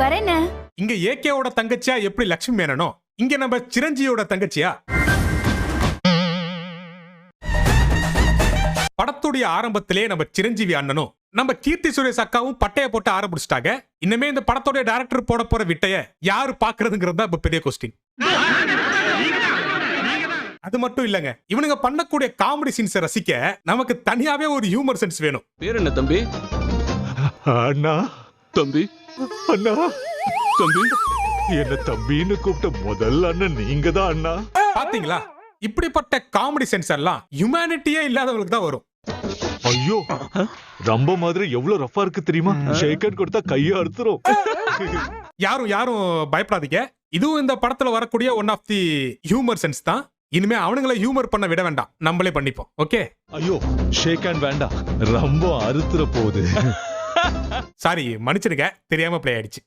வரேன்னு. இங்க ஏகேவோட தங்கச்சியா எப்படி லட்சுமி மேனனோ, இங்க நம்ம சிரஞ்சீவியோட தங்கச்சியா? படத்துடைய ஆரம்பத்திலே நம்ம சிரஞ்சீவி அண்ணனும் நம்ம கீர்த்தி சுரேஷ் அக்காவும் பட்டைய போட்டு ஆரம்பிச்சிட்டாங்க. இன்னமே இந்த படத்தோட டைரக்டர் போட போற விட்டைய யாரு பாக்குறதுங்கிறது தான் இப்ப பெரிய கொஸ்டின். அது மட்டும் இல்லங்க, இவனுங்க பண்ணக்கூடிய காமெடி சீன்ஸ் ரசிக்க நமக்கு தனியாவே ஒரு ஹியூமர் சென்ஸ் வேணும். பேர் என்ன தம்பி? அண்ணா தம்பி அண்ணா தம்பி என்ன தம்பின்னு கூப்பிட்ட முதல் அண்ணன் நீங்க தான் அண்ணா. பாத்தீங்களா, இப்படிப்பட்ட காமெடி சென்ஸ் எல்லாம் ஹியூமனிட்டியே இல்லாதவங்களுக்கு தான் வரும். ஐயோ ரொம்ப மாதிரி எவ்வளவு ரஃபா இருக்கு தெரியுமா? ஷேக் ஹேண்ட் கொடுத்தா கையை அறுத்துரும். யாரும் பயப்படாதீங்க. இதுவும் இந்த படத்துல வரக்கூடிய one of the humour sense தான். இனிமே அவனுங்களை ஹியூமர் பண்ண விட வேண்டாம், நம்மளே பண்ணிப்போம். ஓகே, ஐயோ ஷேக் ஹேண்ட் வேண்டாம், ரொம்ப அறுத்துற போகுது. சாரி, மன்னிச்சிடுங்க, தெரியாம ப்ளே ஆயிடுச்சு.